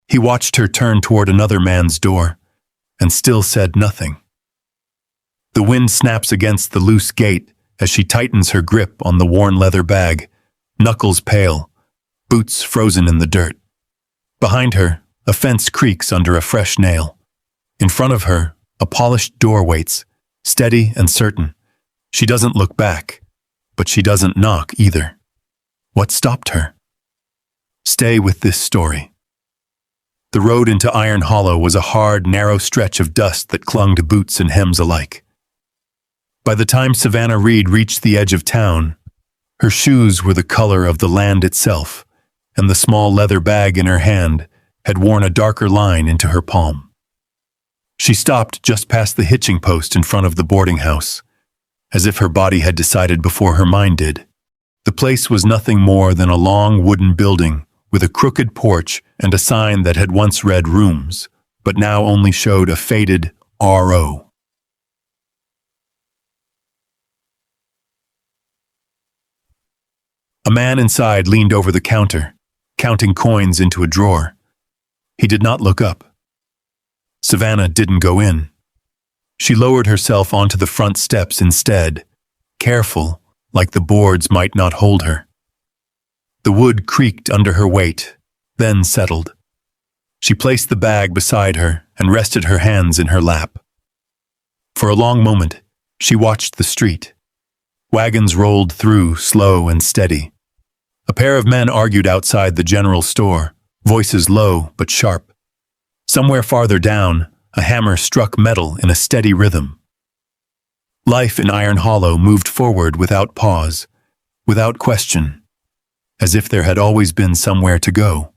He watched her turn toward another man's door, and still said nothing. The wind snaps against the loose gate as she tightens her grip on the worn leather bag, knuckles pale, boots frozen in the dirt. Behind her, a fence creaks under a fresh nail. In front of her, a polished door waits, steady and certain. She doesn't look back, but she doesn't knock either. What stopped her? Stay with this story. The road into Iron Hollow was a hard, narrow stretch of dust that clung to boots and hems alike. By the time Savannah Reed reached the edge of town, her shoes were the color of the land itself, and the small leather bag in her hand had worn a darker line into her palm. She stopped just past the hitching post in front of the boarding house, as if her body had decided before her mind did. The place was nothing more than a long wooden building with a crooked porch and a sign that had once read rooms, but now only showed a faded R.O. A man inside leaned over the counter, counting coins into a drawer. He did not look up. Savannah didn't go in. She lowered herself onto the front steps instead, careful, like the boards might not hold her. The wood creaked under her weight, then settled. She placed the bag beside her and rested her hands in her lap. For a long moment, she watched the street. Wagons rolled through, slow and steady. A pair of men argued outside the general store, voices low but sharp. Somewhere farther down, a hammer struck metal in a steady rhythm. Life in Iron Hollow moved forward without pause, without question, as if there had always been somewhere to go.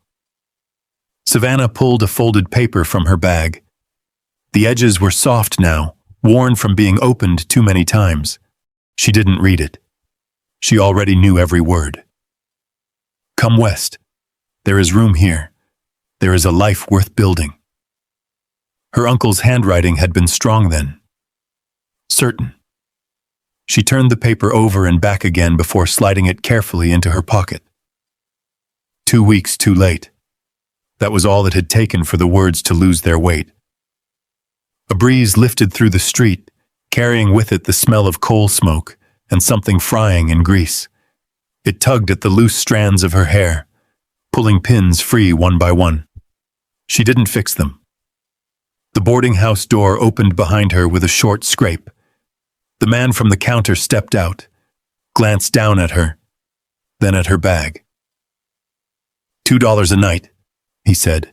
Savannah pulled a folded paper from her bag. The edges were soft now, worn from being opened too many times. She didn't read it. She already knew every word. Come west. There is room here. There is a life worth building. Her uncle's handwriting had been strong then. Certain. She turned the paper over and back again before sliding it carefully into her pocket. 2 weeks too late. That was all it had taken for the words to lose their weight. A breeze lifted through the street, carrying with it the smell of coal smoke and something frying in grease. It tugged at the loose strands of her hair, pulling pins free one by one. She didn't fix them. The boarding house door opened behind her with a short scrape. The man from the counter stepped out, glanced down at her, then at her bag. $2 a night, he said,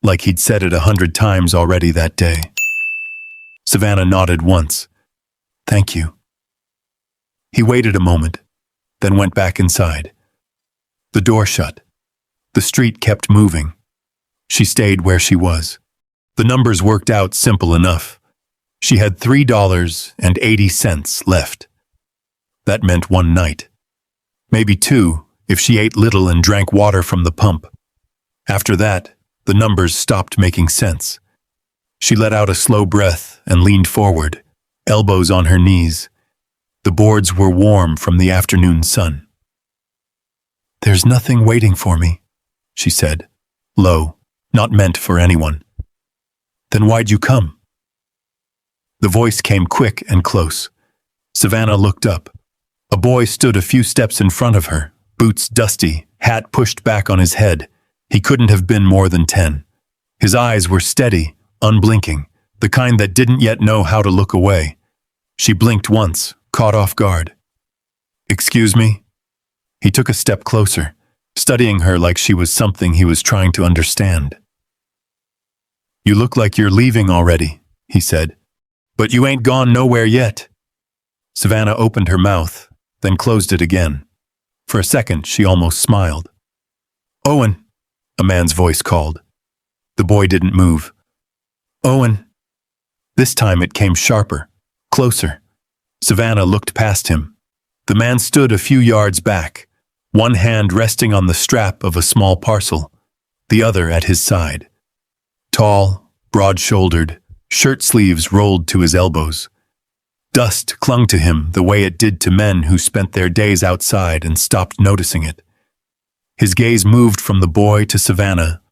like he'd said it 100 times already that day. Savannah nodded once. Thank you. He waited a moment, then went back inside. The door shut. The street kept moving. She stayed where she was. The numbers worked out simple enough. She had $3.80 left. That meant one night. Maybe two, if she ate little and drank water from the pump. After that, the numbers stopped making sense. She let out a slow breath and leaned forward, elbows on her knees. The boards were warm from the afternoon sun. There's nothing waiting for me, she said, low, not meant for anyone. Then why'd you come? The voice came quick and close. Savannah looked up. A boy stood a few steps in front of her, boots dusty, hat pushed back on his head. He couldn't have been more than 10. His eyes were steady, unblinking, the kind that didn't yet know how to look away. She blinked once, caught off guard. Excuse me? He took a step closer, studying her like she was something he was trying to understand. You look like you're leaving already, he said. But you ain't gone nowhere yet. Savannah opened her mouth, then closed it again. For a second, she almost smiled. Owen, a man's voice called. The boy didn't move. Owen. This time it came sharper, closer. Savannah looked past him. The man stood a few yards back, one hand resting on the strap of a small parcel, the other at his side. Tall, broad-shouldered, shirt sleeves rolled to his elbows. Dust clung to him the way it did to men who spent their days outside and stopped noticing it. His gaze moved from the boy to Savannah,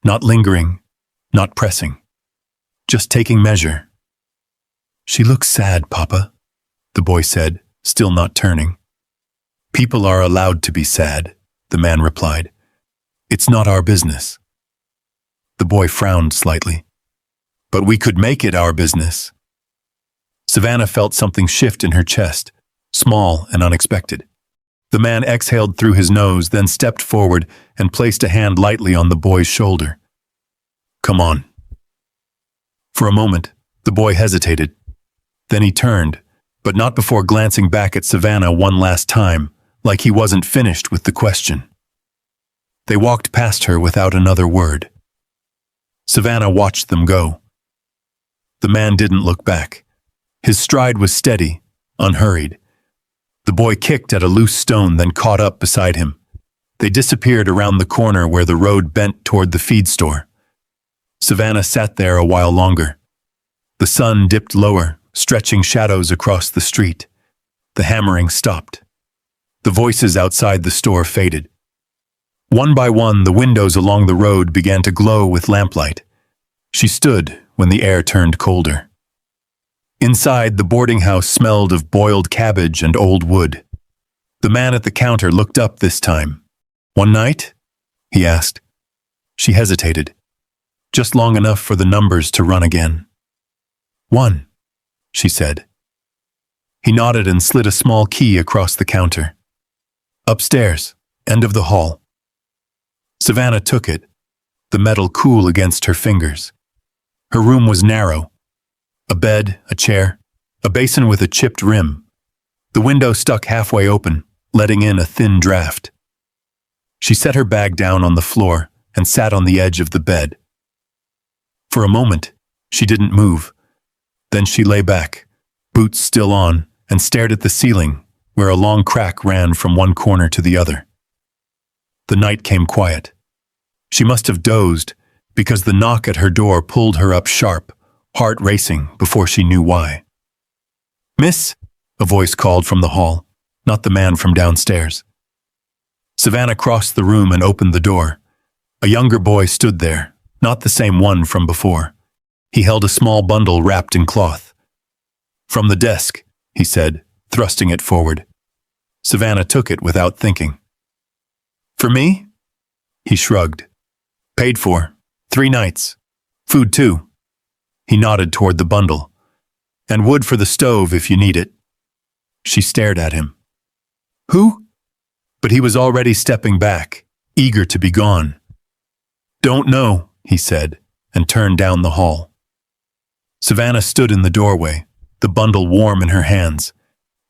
Not lingering, not pressing. Just taking measure. "She looks sad, Papa," the boy said, still not turning. "People are allowed to be sad," the man replied. "It's not our business." The boy frowned slightly. "But we could make it our business." Savannah felt something shift in her chest, small and unexpected. The man exhaled through his nose, then stepped forward and placed a hand lightly on the boy's shoulder. "Come on." For a moment, the boy hesitated. Then he turned, but not before glancing back at Savannah one last time, like he wasn't finished with the question. They walked past her without another word. Savannah watched them go. The man didn't look back. His stride was steady, unhurried. The boy kicked at a loose stone, then caught up beside him. They disappeared around the corner where the road bent toward the feed store. Savannah sat there a while longer. The sun dipped lower, stretching shadows across the street. The hammering stopped. The voices outside the store faded. One by one, the windows along the road began to glow with lamplight. She stood when the air turned colder. Inside, the boarding house smelled of boiled cabbage and old wood. The man at the counter looked up this time. "One night?" he asked. She hesitated, just long enough for the numbers to run again. "One," she said. He nodded and slid a small key across the counter. "Upstairs, end of the hall." Savannah took it, the metal cool against her fingers. Her room was narrow. A bed, a chair, a basin with a chipped rim. The window stuck halfway open, letting in a thin draft. She set her bag down on the floor and sat on the edge of the bed. For a moment, she didn't move. Then she lay back, boots still on, and stared at the ceiling, where a long crack ran from one corner to the other. The night came quiet. She must have dozed, because the knock at her door pulled her up sharp, heart racing before she knew why. "Miss?" a voice called from the hall, not the man from downstairs. Savannah crossed the room and opened the door. A younger boy stood there, not the same one from before. He held a small bundle wrapped in cloth. "From the desk," he said, thrusting it forward. Savannah took it without thinking. "For me?" He shrugged. "Paid for. 3 nights. Food too." He nodded toward the bundle. "And wood for the stove if you need it." She stared at him. "Who?" But he was already stepping back, eager to be gone. "Don't know," he said, and turned down the hall. Savannah stood in the doorway, the bundle warm in her hands.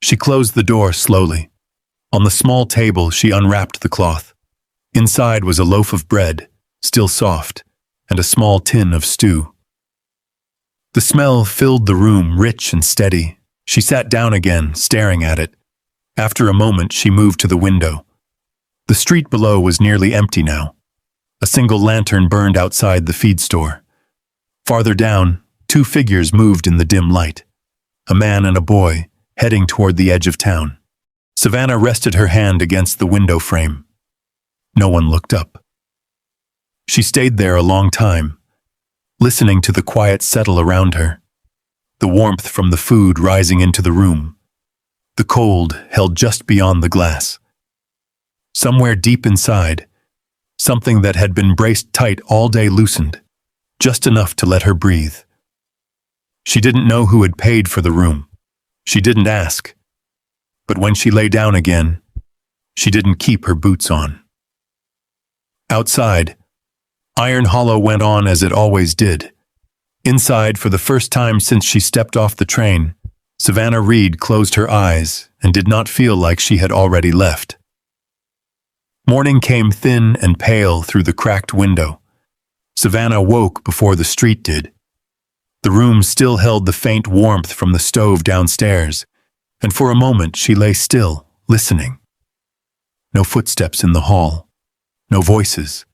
She closed the door slowly. On the small table, she unwrapped the cloth. Inside was a loaf of bread, still soft, and a small tin of stew. The smell filled the room, rich and steady. She sat down again, staring at it. After a moment, she moved to the window. The street below was nearly empty now. A single lantern burned outside the feed store. Farther down, 2 figures moved in the dim light. A man and a boy, heading toward the edge of town. Savannah rested her hand against the window frame. No one looked up. She stayed there a long time, listening to the quiet settle around her, the warmth from the food rising into the room, the cold held just beyond the glass. Somewhere deep inside, something that had been braced tight all day loosened, just enough to let her breathe. She didn't know who had paid for the room. She didn't ask. But when she lay down again, she didn't keep her boots on. Outside, Iron Hollow went on as it always did. Inside, for the first time since she stepped off the train, Savannah Reed closed her eyes and did not feel like she had already left. Morning came thin and pale through the cracked window. Savannah woke before the street did. The room still held the faint warmth from the stove downstairs, and for a moment she lay still, listening. No footsteps in the hall, no voices,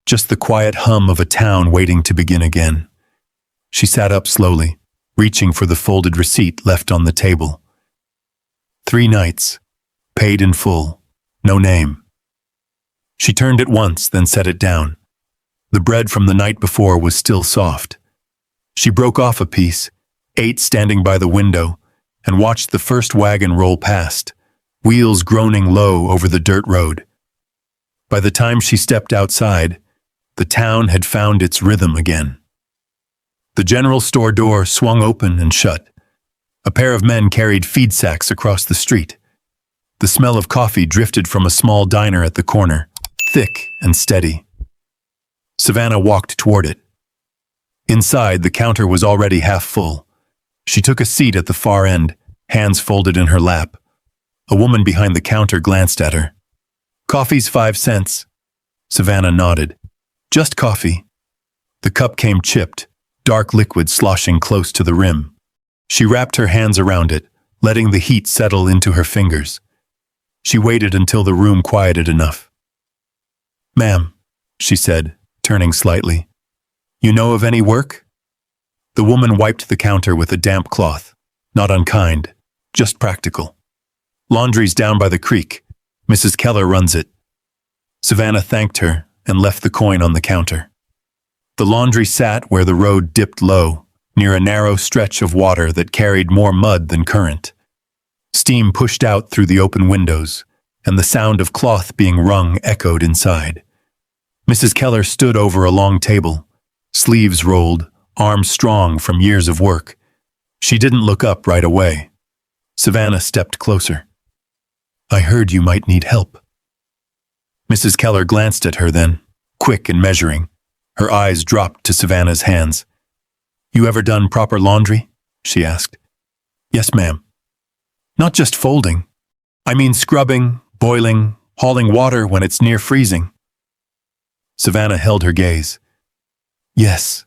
just the quiet hum of a town waiting to begin again. She sat up slowly, reaching for the folded receipt left on the table. 3 nights, paid in full, no name. She turned it once, then set it down. The bread from the night before was still soft. She broke off a piece, ate standing by the window, and watched the first wagon roll past, wheels groaning low over the dirt road. By the time she stepped outside, the town had found its rhythm again. The general store door swung open and shut. A pair of men carried feed sacks across the street. The smell of coffee drifted from a small diner at the corner, thick and steady. Savannah walked toward it. Inside, the counter was already half full. She took a seat at the far end, hands folded in her lap. A woman behind the counter glanced at her. "Coffee's 5 cents." Savannah nodded. "Just coffee." The cup came chipped, dark liquid sloshing close to the rim. She wrapped her hands around it, letting the heat settle into her fingers. She waited until the room quieted enough. "Ma'am," she said, turning slightly, "you know of any work?" The woman wiped the counter with a damp cloth, not unkind, just practical. "Laundry's down by the creek. Mrs. Keller runs it." Savannah thanked her and left the coin on the counter. The laundry sat where the road dipped low, near a narrow stretch of water that carried more mud than current. Steam pushed out through the open windows, and the sound of cloth being wrung echoed inside. Mrs. Keller stood over a long table, sleeves rolled, arms strong from years of work. She didn't look up right away. Savannah stepped closer. "I heard you might need help." Mrs. Keller glanced at her then, quick and measuring. Her eyes dropped to Savannah's hands. "You ever done proper laundry?" she asked. "Yes, ma'am." "Not just folding. I mean scrubbing, boiling, hauling water when it's near freezing." Savannah held her gaze. "Yes."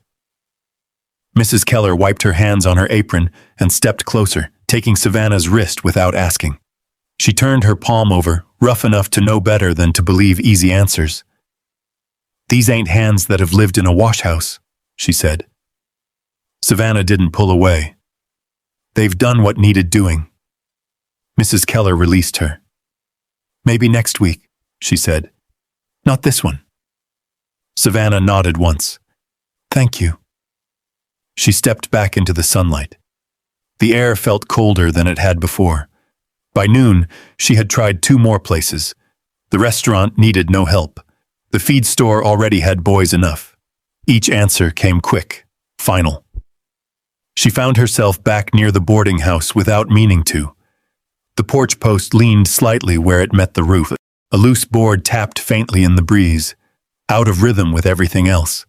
Mrs. Keller wiped her hands on her apron and stepped closer, taking Savannah's wrist without asking. She turned her palm over, rough enough to know better than to believe easy answers. "These ain't hands that have lived in a washhouse," she said. Savannah didn't pull away. "They've done what needed doing." Mrs. Keller released her. "Maybe next week," she said. "Not this one." Savannah nodded once. "Thank you." She stepped back into the sunlight. The air felt colder than it had before. By noon, she had tried 2 more places. The restaurant needed no help. The feed store already had boys enough. Each answer came quick, final. She found herself back near the boarding house without meaning to. The porch post leaned slightly where it met the roof. A loose board tapped faintly in the breeze, out of rhythm with everything else.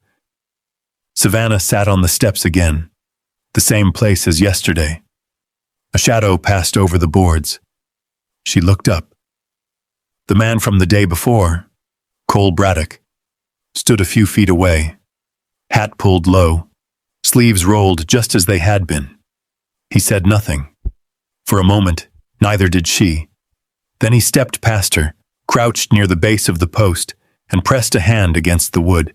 Savannah sat on the steps again, the same place as yesterday. A shadow passed over the boards. She looked up. The man from the day before, Cole Braddock, stood a few feet away, hat pulled low, sleeves rolled just as they had been. He said nothing. For a moment, neither did she. Then he stepped past her, crouched near the base of the post, and pressed a hand against the wood.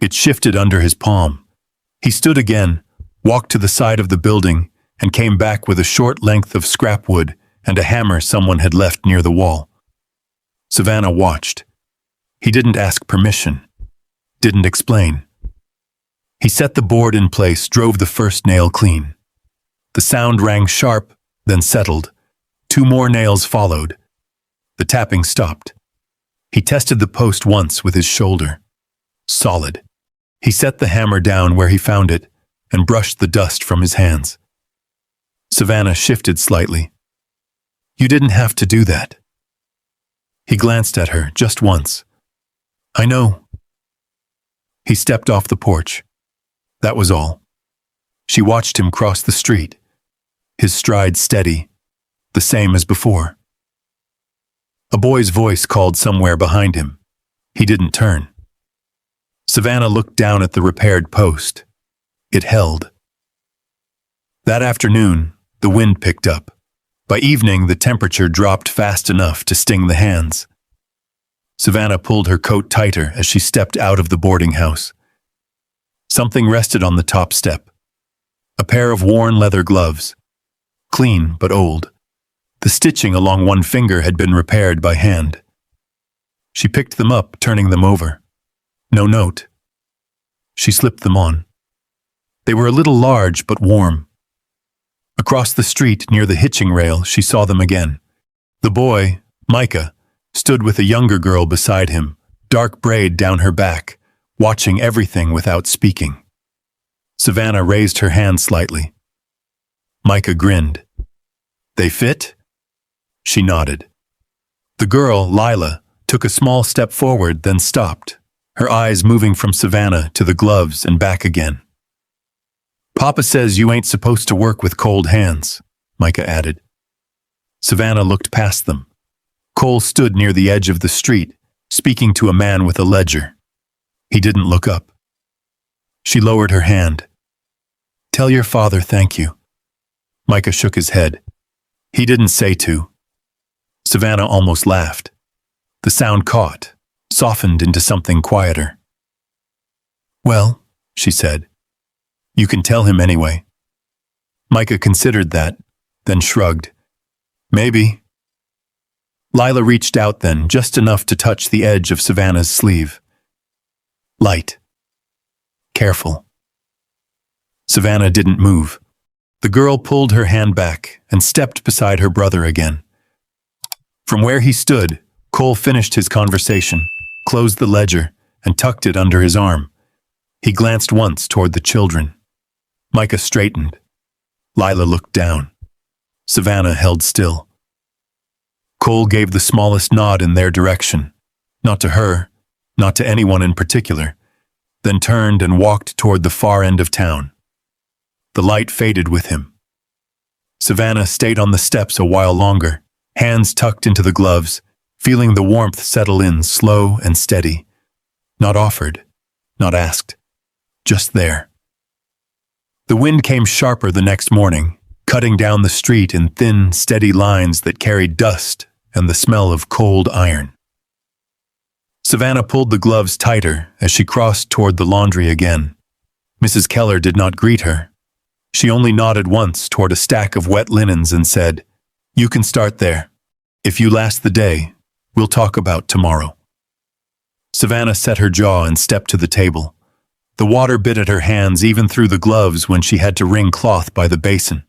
It shifted under his palm. He stood again, walked to the side of the building, and came back with a short length of scrap wood and a hammer someone had left near the wall. Savannah watched. He didn't ask permission, didn't explain. He set the board in place, drove the first nail clean. The sound rang sharp, then settled. 2 more nails followed. The tapping stopped. He tested the post once with his shoulder. Solid. He set the hammer down where he found it and brushed the dust from his hands. Savannah shifted slightly. "You didn't have to do that." He glanced at her just once. "I know." He stepped off the porch. That was all. She watched him cross the street, his stride steady, the same as before. A boy's voice called somewhere behind him. He didn't turn. Savannah looked down at the repaired post. It held. That afternoon, the wind picked up. By evening, the temperature dropped fast enough to sting the hands. Savannah pulled her coat tighter as she stepped out of the boarding house. Something rested on the top step. A pair of worn leather gloves. Clean but old. The stitching along one finger had been repaired by hand. She picked them up, turning them over. No note, She slipped them on. They were a little large but warm. Across the street near the hitching rail, she saw them again. The boy, Micah, stood with a younger girl beside him, dark braid down her back, watching everything without speaking. Savannah raised her hand slightly. Micah grinned. They fit? She nodded. The girl, Lila, took a small step forward, then stopped, her eyes moving from Savannah to the gloves and back again. Papa says you ain't supposed to work with cold hands, Micah added. Savannah looked past them. Cole stood near the edge of the street, speaking to a man with a ledger. He didn't look up. She lowered her hand. Tell your father thank you. Micah shook his head. He didn't say to. Savannah almost laughed. The sound caught, softened into something quieter. Well, she said, you can tell him anyway. Micah considered that, then shrugged. Maybe. Lila reached out then, just enough to touch the edge of Savannah's sleeve. Light. Careful. Savannah didn't move. The girl pulled her hand back and stepped beside her brother again. From where he stood, Cole finished his conversation, closed the ledger, and tucked it under his arm. He glanced once toward the children. Micah straightened. Lila looked down. Savannah held still. Cole gave the smallest nod in their direction, not to her, not to anyone in particular, then turned and walked toward the far end of town. The light faded with him. Savannah stayed on the steps a while longer, hands tucked into the gloves, feeling the warmth settle in slow and steady. Not offered, not asked, just there. The wind came sharper the next morning, cutting down the street in thin, steady lines that carried dust and the smell of cold iron. Savannah pulled the gloves tighter as she crossed toward the laundry again. Mrs. Keller did not greet her. She only nodded once toward a stack of wet linens and said, "You can start there. If you last the day, we'll talk about tomorrow." Savannah set her jaw and stepped to the table. The water bit at her hands even through the gloves when she had to wring cloth by the basin.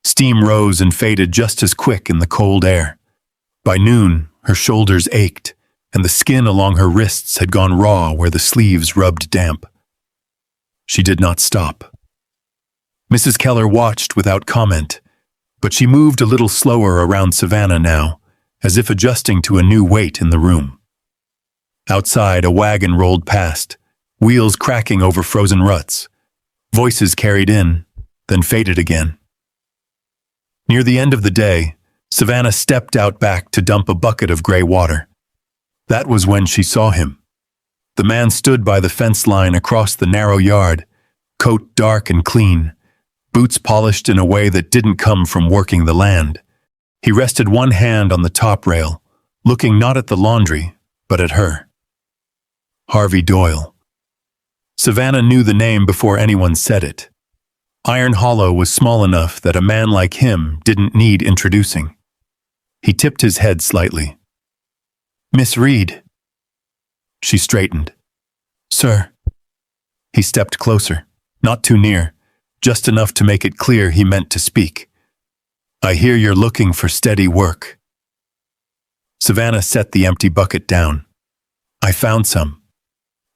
Steam rose and faded just as quick in the cold air. By noon, her shoulders ached, and the skin along her wrists had gone raw where the sleeves rubbed damp. She did not stop. Mrs. Keller watched without comment, but she moved a little slower around Savannah now, as if adjusting to a new weight in the room. Outside, a wagon rolled past, wheels cracking over frozen ruts. Voices carried in, then faded again. Near the end of the day, Savannah stepped out back to dump a bucket of gray water. That was when she saw him. The man stood by the fence line across the narrow yard, coat dark and clean, boots polished in a way that didn't come from working the land. He rested one hand on the top rail, looking not at the laundry, but at her. Harvey Doyle. Savannah knew the name before anyone said it. Iron Hollow was small enough that a man like him didn't need introducing. He tipped his head slightly. "Miss Reed." She straightened. "Sir." He stepped closer, not too near, just enough to make it clear he meant to speak. "I hear you're looking for steady work." Savannah set the empty bucket down. "I found some."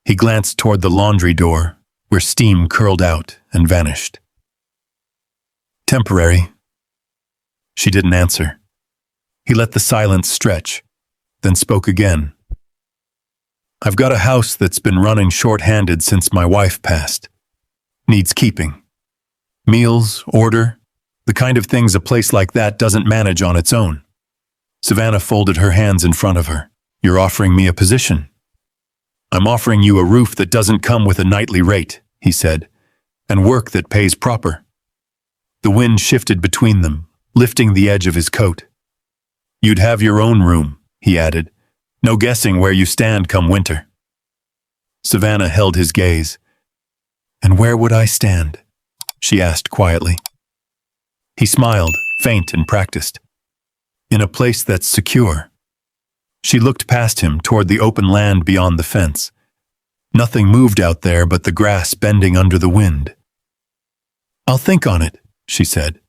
He glanced toward the laundry door, where steam curled out and vanished. "Temporary." She didn't answer. He let the silence stretch, then spoke again. "I've got a house that's been running short-handed since my wife passed. Needs keeping. Meals, order, the kind of things a place like that doesn't manage on its own." Savannah folded her hands in front of her. "You're offering me a position." "I'm offering you a roof that doesn't come with a nightly rate," he said, "and work that pays proper." The wind shifted between them, lifting the edge of his coat. "You'd have your own room," he added. "No guessing where you stand come winter." Savannah held his gaze. "And where would I stand?" she asked quietly. He smiled, faint and practiced. "In a place that's secure." She looked past him toward the open land beyond the fence. Nothing moved out there but the grass bending under the wind. "I'll think on it," she said.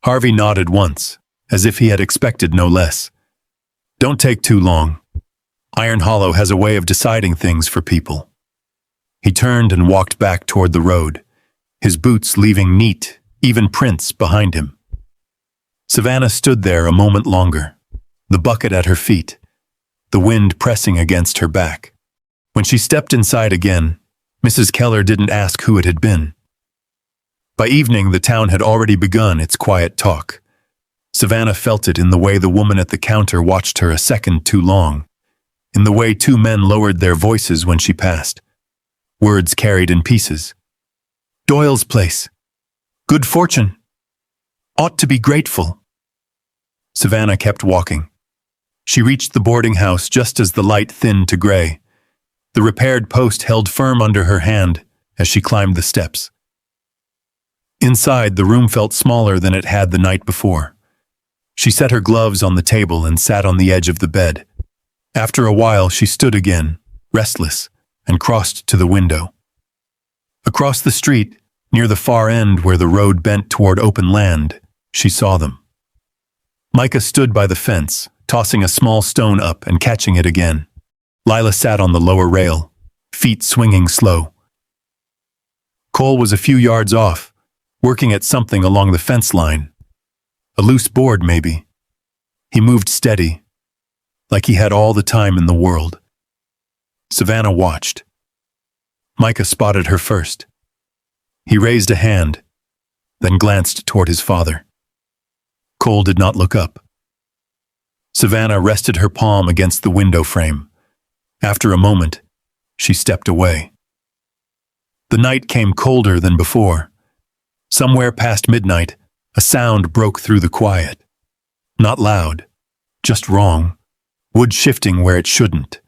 Harvey nodded once, as if he had expected no less. "Don't take too long. Iron Hollow has a way of deciding things for people." He turned and walked back toward the road, his boots leaving neat, even prints behind him. Savannah stood there a moment longer, the bucket at her feet, the wind pressing against her back. When she stepped inside again, Mrs. Keller didn't ask who it had been. By evening, the town had already begun its quiet talk. Savannah felt it in the way the woman at the counter watched her a second too long, in the way two men lowered their voices when she passed, words carried in pieces. "Doyle's place. Good fortune. Ought to be grateful." Savannah kept walking. She reached the boarding house just as the light thinned to gray. The repaired post held firm under her hand as she climbed the steps. Inside, the room felt smaller than it had the night before. She set her gloves on the table and sat on the edge of the bed. After a while, she stood again, restless, and crossed to the window. Across the street, near the far end where the road bent toward open land, she saw them. Micah stood by the fence, tossing a small stone up and catching it again. Lila sat on the lower rail, feet swinging slow. Cole was a few yards off, working at something along the fence line. A loose board, maybe. He moved steady, like he had all the time in the world. Savannah watched. Micah spotted her first. He raised a hand, then glanced toward his father. Cole did not look up. Savannah rested her palm against the window frame. After a moment, she stepped away. The night came colder than before. Somewhere past midnight, a sound broke through the quiet. Not loud, just wrong, wood shifting where it shouldn't.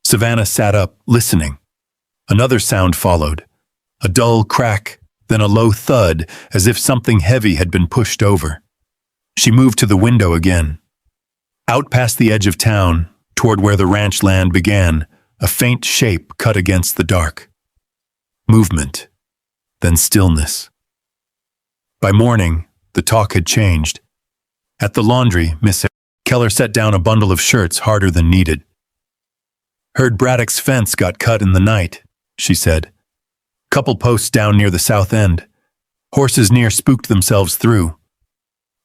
Savannah sat up, listening. Another sound followed, a dull crack, then a low thud, as if something heavy had been pushed over. She moved to the window again. Out past the edge of town, toward where the ranch land began, a faint shape cut against the dark. Movement, then stillness. By morning, the talk had changed. At the laundry, Miss Keller set down a bundle of shirts harder than needed. "Heard Braddock's fence got cut in the night," she said. "Couple posts down near the south end. Horses near spooked themselves through."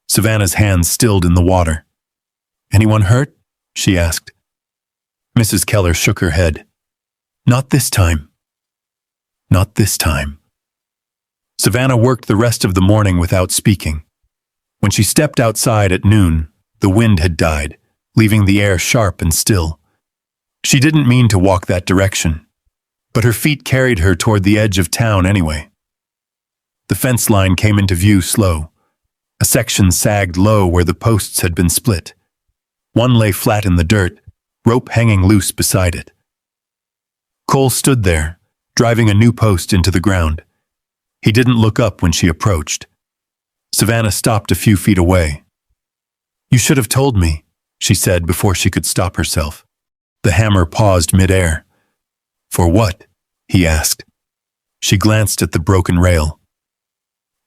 Savannah's hands stilled in the water. "Anyone hurt?" she asked. Mrs. Keller shook her head. "Not this time. Not this time." Savannah worked the rest of the morning without speaking. When she stepped outside at noon, the wind had died, leaving the air sharp and still. She didn't mean to walk that direction, but her feet carried her toward the edge of town anyway. The fence line came into view slow. A section sagged low where the posts had been split. One lay flat in the dirt, rope hanging loose beside it. Cole stood there, driving a new post into the ground. He didn't look up when she approached. Savannah stopped a few feet away. "You should have told me," she said before she could stop herself. The hammer paused midair. "For what?" he asked. She glanced at the broken rail.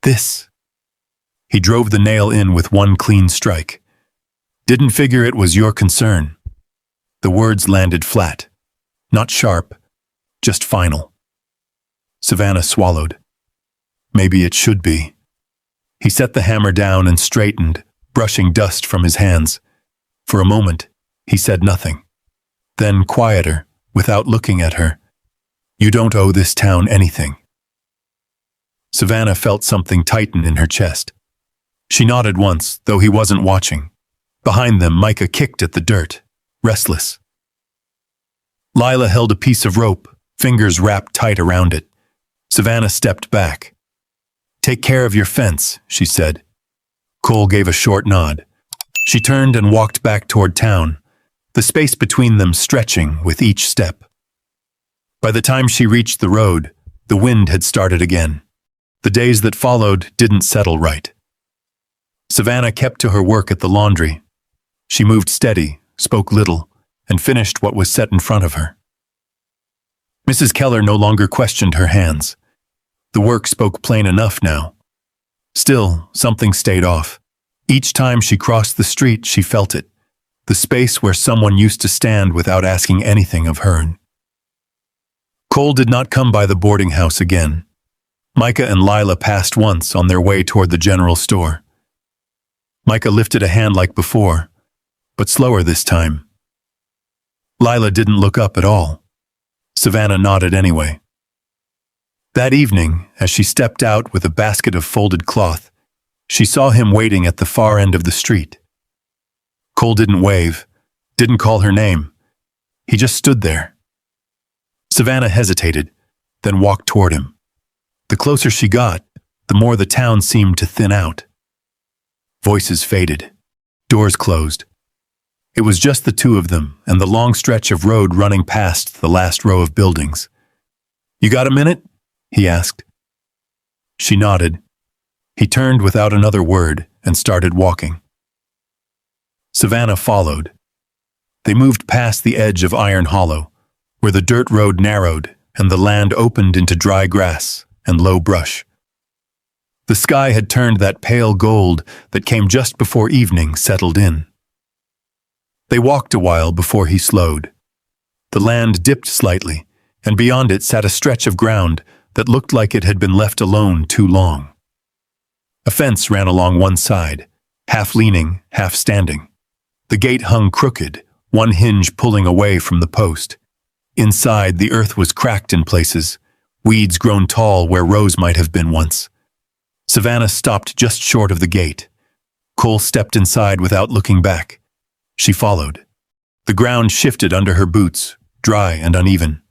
"This." He drove the nail in with one clean strike. "Didn't figure it was your concern." The words landed flat, not sharp, just final. Savannah swallowed. Maybe it should be. He set the hammer down and straightened, brushing dust from his hands. For a moment, he said nothing. Then, quieter, without looking at her, "You don't owe this town anything." Savannah felt something tighten in her chest. She nodded once, though he wasn't watching. Behind them, Micah kicked at the dirt, restless. Lila held a piece of rope, fingers wrapped tight around it. Savannah stepped back. "Take care of your fence," she said. Cole gave a short nod. She turned and walked back toward town, the space between them stretching with each step. By the time she reached the road, the wind had started again. The days that followed didn't settle right. Savannah kept to her work at the laundry. She moved steady, spoke little, and finished what was set in front of her. Mrs. Keller no longer questioned her hands. The work spoke plain enough now. Still, something stayed off. Each time she crossed the street, she felt it. The space where someone used to stand without asking anything of her. Cole did not come by the boarding house again. Micah and Lila passed once on their way toward the general store. Micah lifted a hand like before, but slower this time. Lila didn't look up at all. Savannah nodded anyway. That evening, as she stepped out with a basket of folded cloth, she saw him waiting at the far end of the street. Cole didn't wave, didn't call her name. He just stood there. Savannah hesitated, then walked toward him. The closer she got, the more the town seemed to thin out. Voices faded. Doors closed. It was just the two of them and the long stretch of road running past the last row of buildings. "You got a minute?" he asked. She nodded. He turned without another word and started walking. Savannah followed. They moved past the edge of Iron Hollow, where the dirt road narrowed and the land opened into dry grass and low brush. The sky had turned that pale gold that came just before evening settled in. They walked a while before he slowed. The land dipped slightly, and beyond it sat a stretch of ground that looked like it had been left alone too long. A fence ran along one side, half leaning, half standing. The gate hung crooked, one hinge pulling away from the post. Inside, the earth was cracked in places, weeds grown tall where rows might have been once. Savannah stopped just short of the gate. Cole stepped inside without looking back. She followed. The ground shifted under her boots, dry and uneven.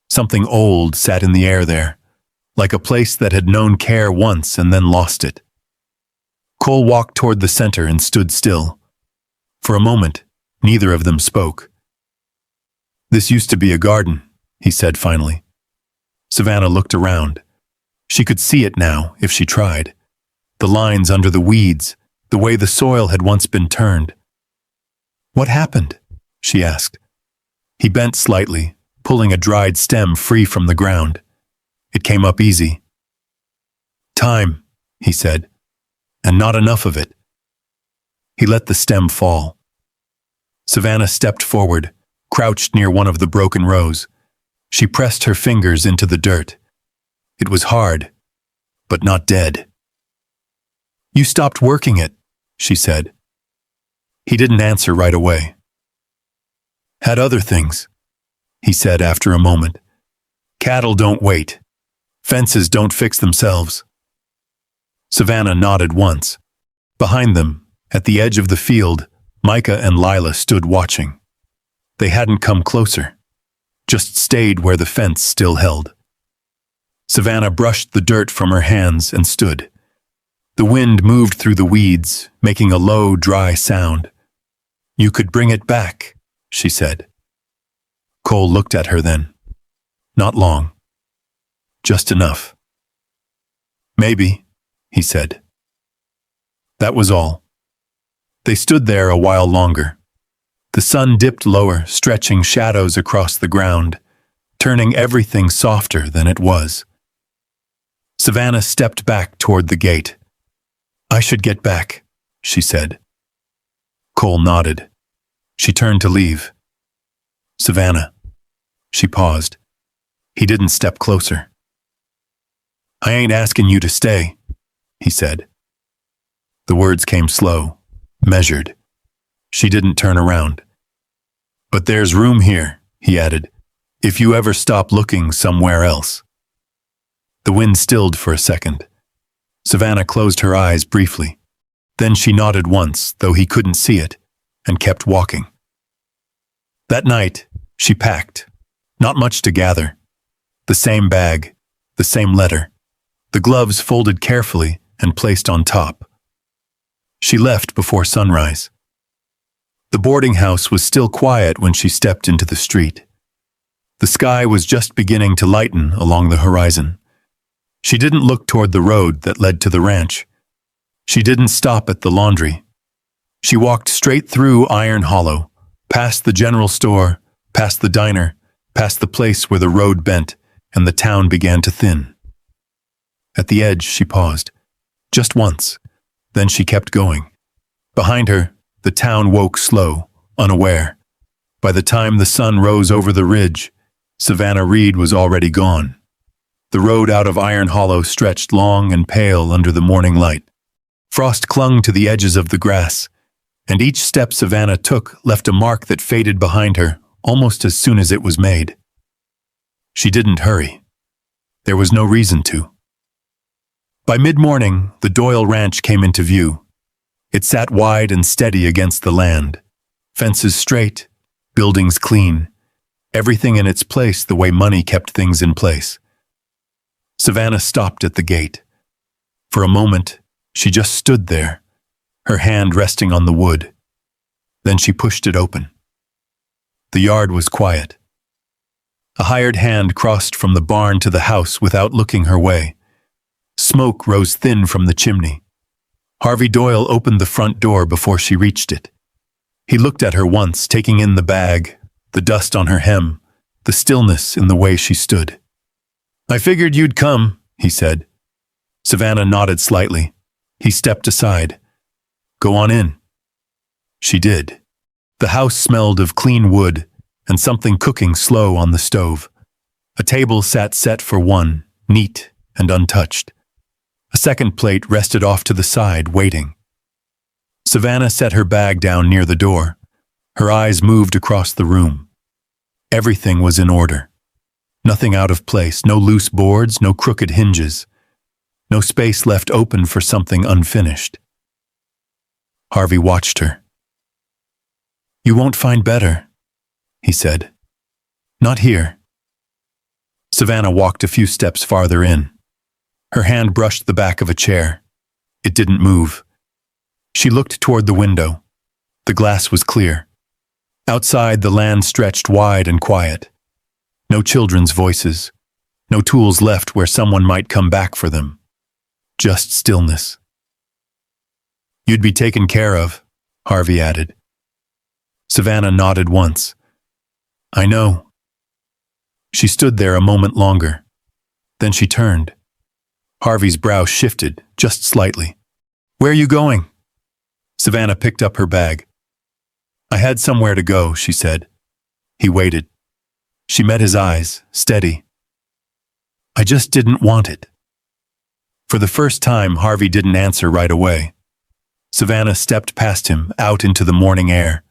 Something old sat in the air there, like a place that had known care once and then lost it. Cole walked toward the center and stood still. For a moment, neither of them spoke. "This used to be a garden," he said finally. Savannah looked around. She could see it now if she tried. The lines under the weeds, the way the soil had once been turned. "What happened?" she asked. He bent slightly, pulling a dried stem free from the ground. It came up easy. "Time," he said, "and not enough of it." He let the stem fall. Savannah stepped forward, crouched near one of the broken rows. She pressed her fingers into the dirt. It was hard, but not dead. "You stopped working it," she said. He didn't answer right away. "Had other things," he said after a moment. "Cattle don't wait. Fences don't fix themselves." Savannah nodded once. Behind them, at the edge of the field, Micah and Lila stood watching. They hadn't come closer, just stayed where the fence still held. Savannah brushed the dirt from her hands and stood. The wind moved through the weeds, making a low, dry sound. "You could bring it back," she said. Cole looked at her then. "Not long. Just enough." "Maybe," he said. That was all. They stood there a while longer. The sun dipped lower, stretching shadows across the ground, turning everything softer than it was. Savannah stepped back toward the gate. "I should get back," she said. Cole nodded. She turned to leave. "Savannah." She paused. He didn't step closer. "I ain't asking you to stay," he said. The words came slow, measured. She didn't turn around. "But there's room here," he added, "if you ever stop looking somewhere else." The wind stilled for a second. Savannah closed her eyes briefly. Then she nodded once, though he couldn't see it, and kept walking. That night, she packed. Not much to gather. The same bag, the same letter, the gloves folded carefully and placed on top. She left before sunrise. The boarding house was still quiet when she stepped into the street. The sky was just beginning to lighten along the horizon. She didn't look toward the road that led to the ranch. She didn't stop at the laundry. She walked straight through Iron Hollow, past the general store, past the diner, past the place where the road bent and the town began to thin. At the edge, she paused. Just once. Then she kept going. Behind her, the town woke slow, unaware. By the time the sun rose over the ridge, Savannah Reed was already gone. The road out of Iron Hollow stretched long and pale under the morning light. Frost clung to the edges of the grass, and each step Savannah took left a mark that faded behind her almost as soon as it was made. She didn't hurry. There was no reason to. By mid-morning, the Doyle Ranch came into view. It sat wide and steady against the land. Fences straight, buildings clean, everything in its place the way money kept things in place. Savannah stopped at the gate. For a moment, she just stood there, her hand resting on the wood. Then she pushed it open. The yard was quiet. A hired hand crossed from the barn to the house without looking her way. Smoke rose thin from the chimney. Harvey Doyle opened the front door before she reached it. He looked at her once, taking in the bag, the dust on her hem, the stillness in the way she stood. "I figured you'd come," he said. Savannah nodded slightly. He stepped aside. "Go on in." She did. The house smelled of clean wood and something cooking slow on the stove. A table sat set for one, neat and untouched. A second plate rested off to the side, waiting. Savannah set her bag down near the door. Her eyes moved across the room. Everything was in order. Nothing out of place, no loose boards, no crooked hinges. No space left open for something unfinished. Harvey watched her. "You won't find better," he said. "Not here." Savannah walked a few steps farther in. Her hand brushed the back of a chair. It didn't move. She looked toward the window. The glass was clear. Outside, the land stretched wide and quiet. No children's voices. No tools left where someone might come back for them. Just stillness. "You'd be taken care of," Harvey added. Savannah nodded once. "I know." She stood there a moment longer. Then she turned. Harvey's brow shifted, just slightly. "Where are you going?" Savannah picked up her bag. "I had somewhere to go," she said. He waited. She met his eyes, steady. "I just didn't want it." For the first time, Harvey didn't answer right away. Savannah stepped past him, out into the morning air.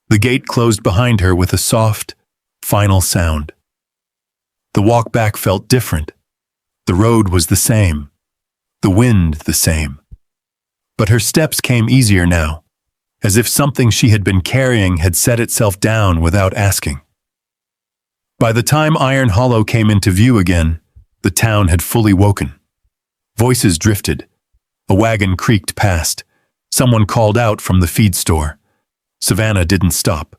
The gate closed behind her with a soft, final sound. The walk back felt different. The road was the same. The wind the same. But her steps came easier now, as if something she had been carrying had set itself down without asking. By the time Iron Hollow came into view again, the town had fully woken. Voices drifted. A wagon creaked past. Someone called out from the feed store. Savannah didn't stop.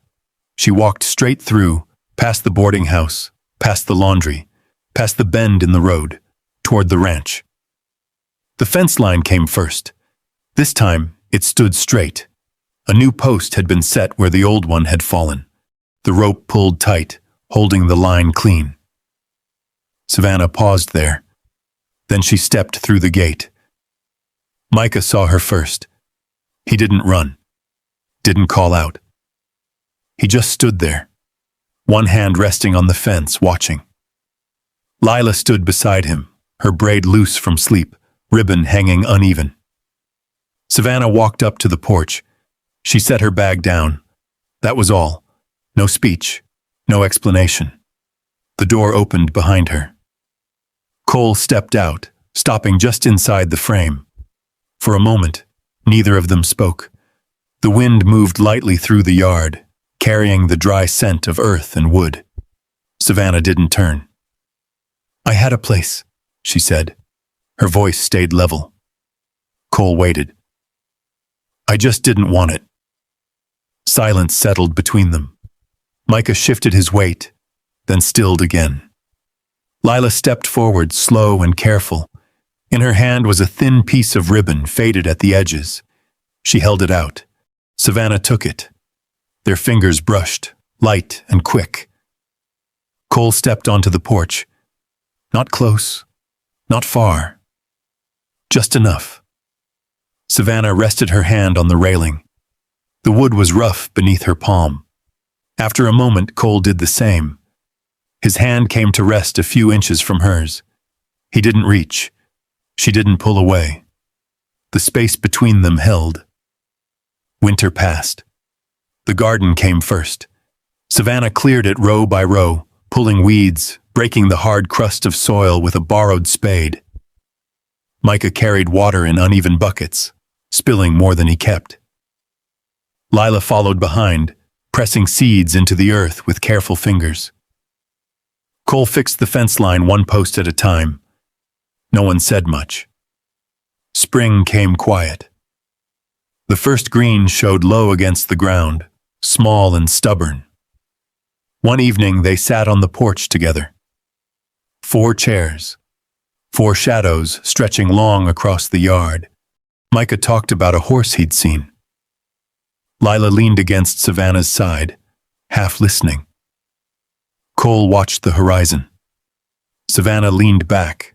She walked straight through, past the boarding house, past the laundry, past the bend in the road, toward the ranch. The fence line came first. This time, it stood straight. A new post had been set where the old one had fallen. The rope pulled tight, holding the line clean. Savannah paused there. Then she stepped through the gate. Micah saw her first. He didn't run. Didn't call out. He just stood there, one hand resting on the fence, watching. Lila stood beside him, her braid loose from sleep, ribbon hanging uneven. Savannah walked up to the porch. She set her bag down. That was all. No speech, no explanation. The door opened behind her. Cole stepped out, stopping just inside the frame. For a moment, neither of them spoke. The wind moved lightly through the yard, carrying the dry scent of earth and wood. Savannah didn't turn. "I had a place," she said. Her voice stayed level. Cole waited. "I just didn't want it." Silence settled between them. Micah shifted his weight, then stilled again. Lila stepped forward, slow and careful. In her hand was a thin piece of ribbon, faded at the edges. She held it out. Savannah took it. Their fingers brushed, light and quick. Cole stepped onto the porch. Not close, not far. Just enough. Savannah rested her hand on the railing. The wood was rough beneath her palm. After a moment, Cole did the same. His hand came to rest a few inches from hers. He didn't reach. She didn't pull away. The space between them held. Winter passed. The garden came first. Savannah cleared it row by row, pulling weeds, breaking the hard crust of soil with a borrowed spade. Micah carried water in uneven buckets, spilling more than he kept. Lila followed behind, pressing seeds into the earth with careful fingers. Cole fixed the fence line one post at a time. No one said much. Spring came quiet. The first green showed low against the ground, small and stubborn. One evening they sat on the porch together. 4 chairs, 4 shadows stretching long across the yard. Micah talked about a horse he'd seen. Lila leaned against Savannah's side, half listening. Cole watched the horizon. Savannah leaned back,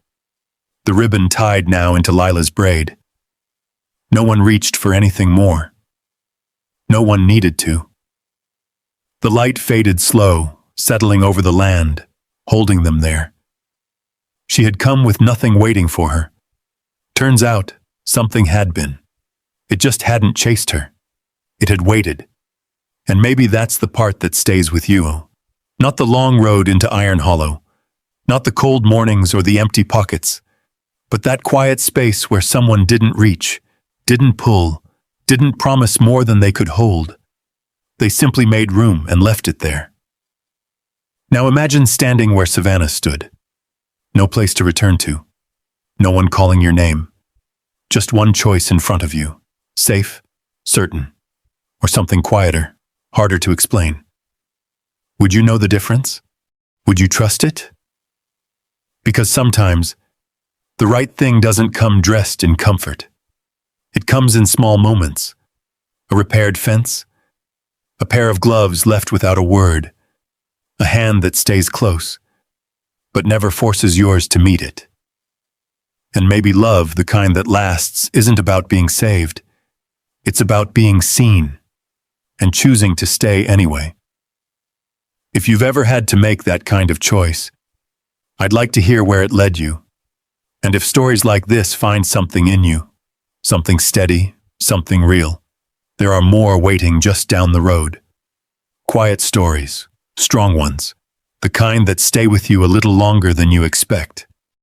the ribbon tied now into Lila's braid. No one reached for anything more. No one needed to. The light faded slow, settling over the land, holding them there. She had come with nothing waiting for her. Turns out, something had been. It just hadn't chased her. It had waited. And maybe that's the part that stays with you. Not the long road into Iron Hollow, not the cold mornings or the empty pockets, but that quiet space where someone didn't reach, didn't pull, didn't promise more than they could hold. They simply made room and left it there. Now imagine standing where Savannah stood. No place to return to. No one calling your name. Just one choice in front of you. Safe, certain, or something quieter, harder to explain. Would you know the difference? Would you trust it? Because sometimes, the right thing doesn't come dressed in comfort. It comes in small moments. A repaired fence, a pair of gloves left without a word, a hand that stays close, but never forces yours to meet it. And maybe love, the kind that lasts, isn't about being saved. It's about being seen and choosing to stay anyway. If you've ever had to make that kind of choice, I'd like to hear where it led you. And if stories like this find something in you, something steady, something real, there are more waiting just down the road. Quiet stories, strong ones, the kind that stay with you a little longer than you expect.